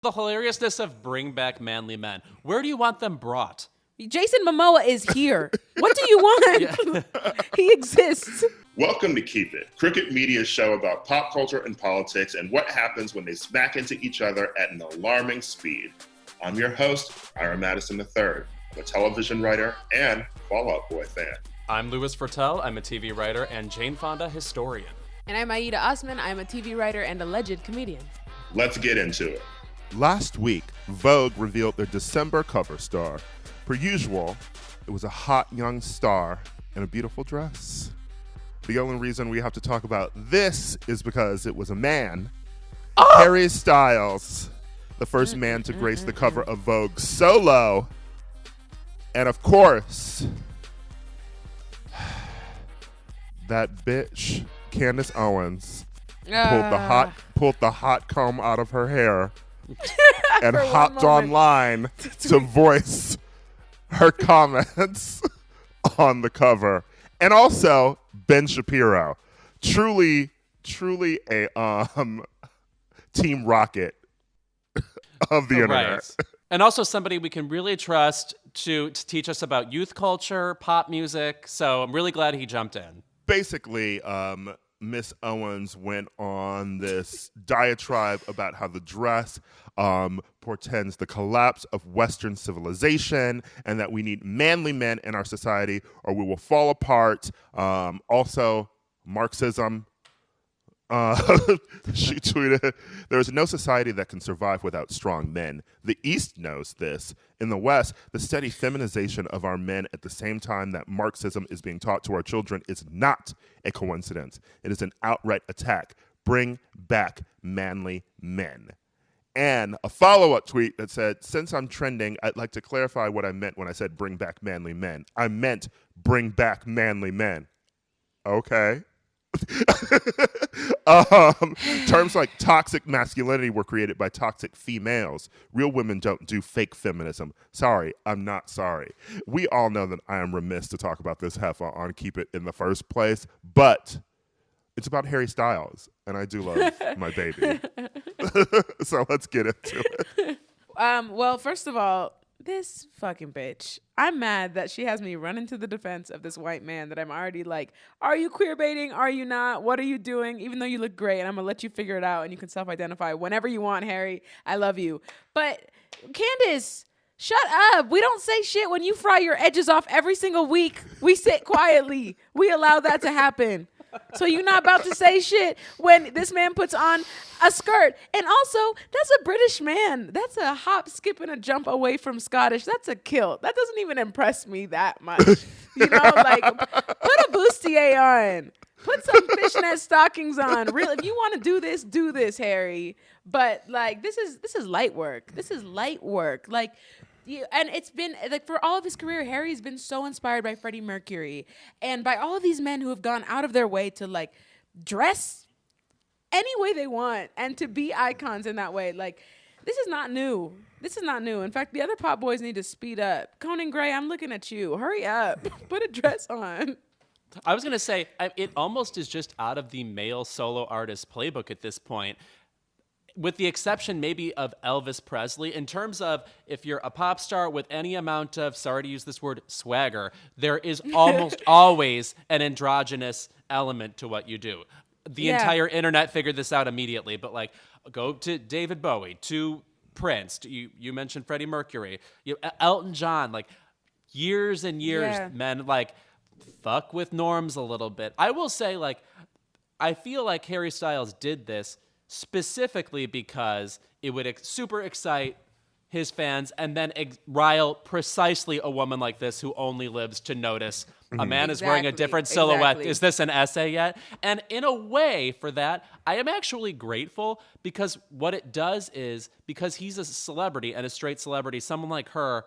The hilariousness of Bring Back Manly Men. Where do you want them brought? Jason Momoa is here. What do you want? He exists. Welcome to Keep It, Cricket Media's show about pop culture and politics and what happens when they smack into each other at an alarming speed. I'm your host, Ira Madison III. I'm a television writer and Fall Out Boy fan. I'm Louis Fertel. I'm a TV writer and Jane Fonda historian. And I'm Aida Osman. I'm a TV writer and alleged comedian. Let's get into it. Last week, Vogue revealed their December cover star. Per usual, it was a hot young star in a beautiful dress. The only reason we have to talk about this is because it was a man, Harry Styles, the first man to grace the cover of Vogue solo. And of course, that bitch, Candace Owens, pulled the hot comb out of her hair and hopped online to voice her comments on the cover. And also Ben Shapiro, truly a Team Rocket of the internet. Right. And also somebody we can really trust to teach us about youth culture, pop music. So I'm really glad he jumped in. Basically, Miss Owens went on this diatribe about how the dress portends the collapse of Western civilization and that we need manly men in our society or we will fall apart. Also, Marxism. She tweeted, "There is no society that can survive without strong men. The East knows this. In the West, the steady feminization of our men at the same time that Marxism is being taught to our children is not a coincidence. It is an outright attack. Bring back manly men." And a follow-up tweet that said, "Since I'm trending, I'd like to clarify what I meant when I said bring back manly men. I meant bring back manly men." Okay. Terms like toxic masculinity were created by toxic females. Real women don't do fake feminism. Sorry, I'm not sorry. We all know that I am remiss to talk about this heifer on Keep It in the first place, but it's about Harry Styles, and I do love my baby. So let's get into it. Well, first of all, this fucking bitch. I'm mad that she has me running to the defense of this white man that I'm already like, are you queer baiting? Are you not? What are you doing? Even though you look great, and I'm going to let you figure it out, and you can self-identify whenever you want, Harry. I love you. But Candace, shut up. We don't say shit when you fry your edges off every single week. We sit quietly. We allow that to happen. So you're not about to say shit when this man puts on a skirt. And also, that's a British man. That's a hop, skip, and a jump away from Scottish. That's a kilt. That doesn't even impress me that much. You know, like, put a bustier on. Put some fishnet stockings on. Really, if you want to do this, Harry. But, like, this is light work. This is light work. Like, and it's been, like, for all of his career, Harry's been so inspired by Freddie Mercury and by all of these men who have gone out of their way to, like, dress any way they want and to be icons in that way. Like, this is not new. This is not new. In fact, the other pop boys need to speed up. Conan Gray, I'm looking at you. Hurry up. Put a dress on. I was going to say, it almost is just out of the male solo artist playbook at this point, with the exception maybe of Elvis Presley. In terms of if you're a pop star with any amount of, sorry to use this word, swagger, there is almost always an androgynous element to what you do. The entire internet figured this out immediately, but like go to David Bowie, to Prince, you mentioned Freddie Mercury, Elton John, like years and years, men like fuck with norms a little bit. I will say, like, I feel like Harry Styles did this specifically because it would super excite his fans and then rile precisely a woman like this who only lives to notice a man is wearing a different silhouette. Exactly. Is this an essay yet? And in a way, for that, I am actually grateful, because what it does is, because he's a celebrity and a straight celebrity, someone like her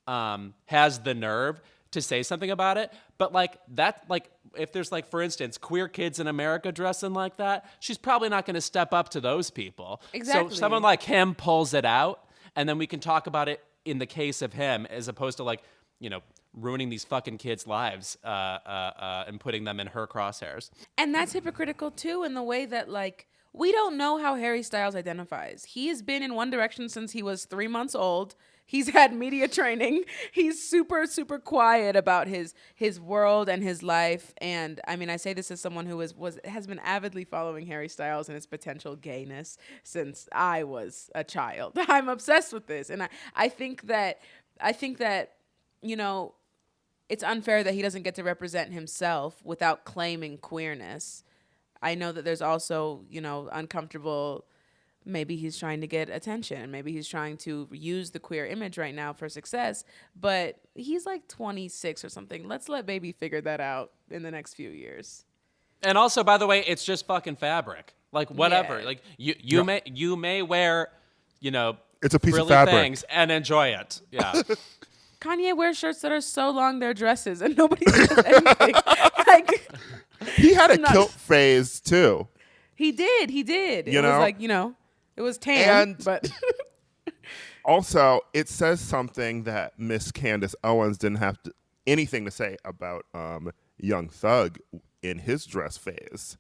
has the nerve to say something about it. But like that, like if there's like, for instance, queer kids in America dressing like that, she's probably not going to step up to those people. Exactly. So someone like him pulls it out, and then we can talk about it in the case of him, as opposed to like, you know, ruining these fucking kids' lives and putting them in her crosshairs. And that's hypocritical too, in the way that, like, We don't know how Harry Styles identifies. He has been in One Direction since he was 3 months old. He's had media training. He's super, super quiet about his world and his life. And I mean, I say this as someone who has been avidly following Harry Styles and his potential gayness since I was a child. I'm obsessed with this, and I think that you know, it's unfair that he doesn't get to represent himself without claiming queerness. I know that there's also, you know, uncomfortable. Maybe he's trying to get attention. Maybe he's trying to use the queer image right now for success. But he's like 26 or something. Let's let baby figure that out in the next few years. And also, by the way, it's just fucking fabric. Like, whatever. Yeah. Like, you may wear, you know, It's a piece of frilly fabric. things and enjoy it. Yeah. Kanye wears shirts that are so long they're dresses, and nobody says anything. Like, He had a kilt phase too. he did. It You was know? like, you know, it was tan, And- but Also, it says something that Miss Candace Owens didn't have anything to say about Young Thug in his dress phase.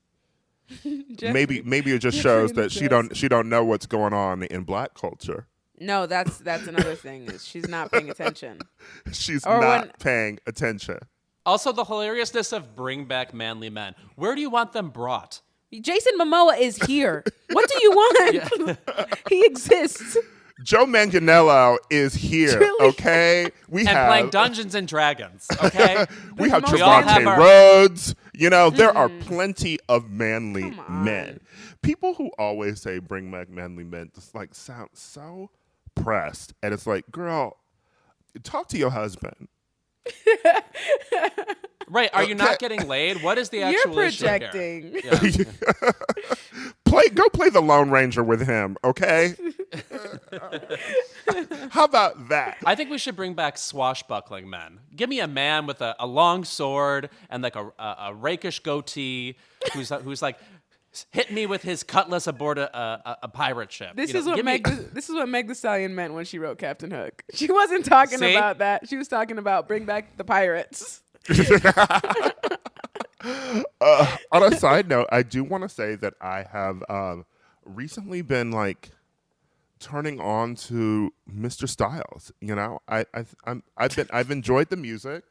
Maybe it just shows that she don't know what's going on in black culture. No, that's another thing. Is she's not paying attention. She's Or not paying attention. Also, the hilariousness of bring back manly men. Where do you want them brought? Jason Momoa is here. What do you want? He exists. Joe Manganiello is here, Truly. okay? We And have playing Dungeons and Dragons, okay? we have We all have Trevante our- Rhodes. You know, there are plenty of manly Come on. men. People who always say bring back manly men just like sound so pressed. And it's like, girl, talk to your husband. Right, are you not getting laid? What is the You're actual issue here? projecting. Yeah. Go play the Lone Ranger with him, okay? How about that? I think we should bring back swashbuckling men. Give me a man with a long sword and like a rakish goatee who's like hitting me with his cutlass aboard a pirate ship. This You is know, what give me- this is what Meg Thee Stallion meant when she wrote Captain Hook. She wasn't talking See? about that. She was talking about bring back the pirates. On a side note, I do want to say that I have recently been like turning on to Mr. Styles. You know, I've enjoyed the music.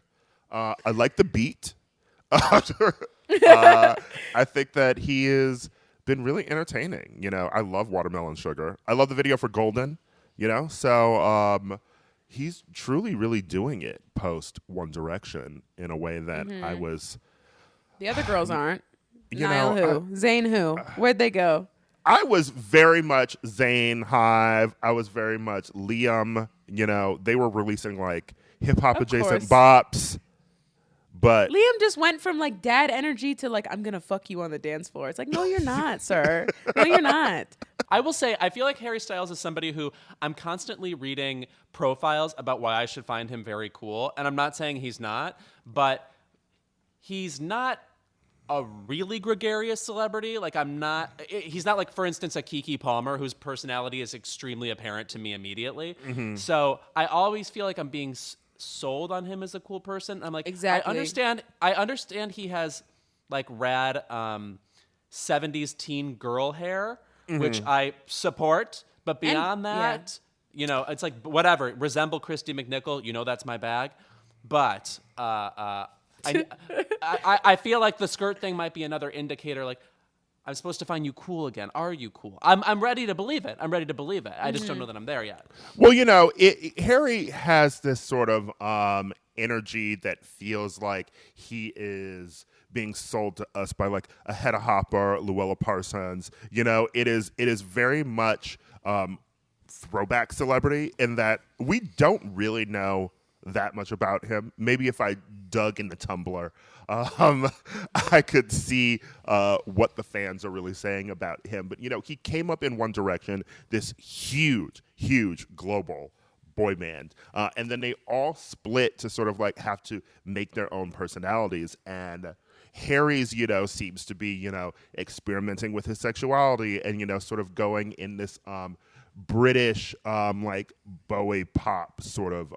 I like the beat. I think that he has been really entertaining. You know, I love Watermelon Sugar. I love the video for Golden. You know, so he's truly, really doing it post One Direction in a way that I was. The other girls aren't. You Niall know, who? Zayn who? Where'd they go? I was very much Zayn Hive. I was very much Liam. You know, they were releasing like hip hop adjacent bops. But Liam just went from like dad energy to like, I'm gonna fuck you on the dance floor. It's like, no, you're not, sir. No, you're not. I will say, I feel like Harry Styles is somebody who I'm constantly reading profiles about why I should find him very cool. And I'm not saying he's not, but he's not a really gregarious celebrity. Like he's not like, for instance, a Keke Palmer whose personality is extremely apparent to me immediately. So I always feel like I'm being sold on him as a cool person. I'm like, Exactly. I understand he has like rad 70s teen girl hair, which I support. But beyond that, you know, it's like whatever. Resemble Christy McNichol, you know, that's my bag. But I feel like the skirt thing might be another indicator. Like, I'm supposed to find you cool again. Are you cool? I'm ready to believe it. I just don't know that I'm there yet. well, you know, Harry has this sort of energy that feels like he is being sold to us by like a Hedda Hopper, Luella Parsons. You know, it is very much throwback celebrity in that we don't really know that much about him. Maybe if I dug in the Tumblr, I could see what the fans are really saying about him. But, you know, he came up in One Direction, this huge, huge global boy band. And then they all split to sort of like have to make their own personalities. And Harry's, you know, seems to be, you know, experimenting with his sexuality and, you know, sort of going in this British like Bowie pop sort of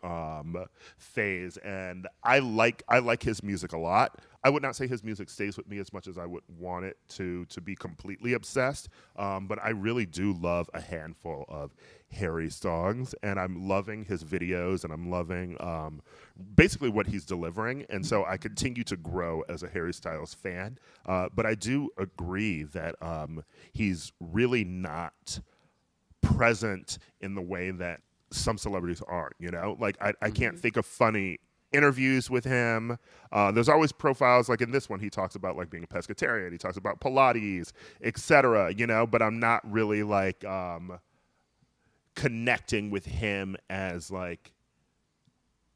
phase, and I like his music a lot. I would not say his music stays with me as much as I would want it to be completely obsessed, but I really do love a handful of Harry songs, and I'm loving his videos, and I'm loving basically what he's delivering, and so I continue to grow as a Harry Styles fan, but I do agree that he's really not present in the way that some celebrities are, you know? Like, I can't think of funny interviews with him. There's always profiles, like in this one, he talks about like being a pescatarian, he talks about Pilates, etc., you know, but I'm not really like connecting with him as like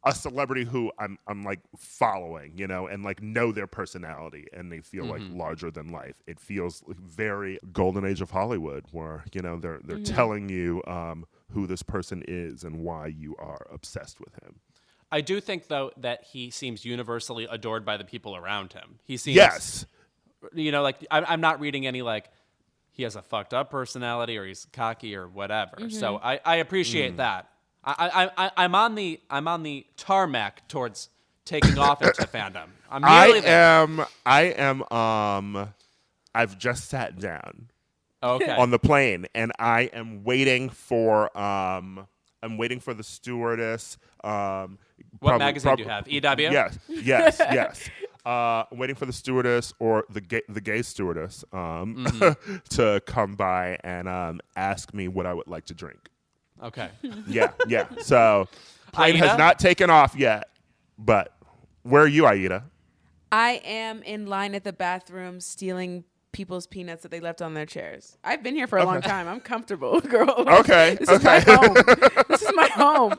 a celebrity who I'm like following, you know, and like know their personality, and they feel like larger than life. It feels like very golden age of Hollywood, where, you know, they're telling you who this person is and why you are obsessed with him. I do think, though, that he seems universally adored by the people around him. He seems, yes, you know, like I'm not reading any like he has a fucked up personality or he's cocky or whatever. So I appreciate that. I'm on the tarmac towards taking off into fandom. I've just sat down Okay. on the plane, and I am waiting for the stewardess. What magazine do you have? EW? Yes. I'm waiting for the stewardess or the gay stewardess to come by and ask me what I would like to drink. Okay. Yeah. So plane Aida? has not taken off yet, but where are you, Aida? I am in line at the bathroom stealing people's peanuts that they left on their chairs. I've been here for a long time. I'm comfortable, girl. Okay. This is my home. This is my home.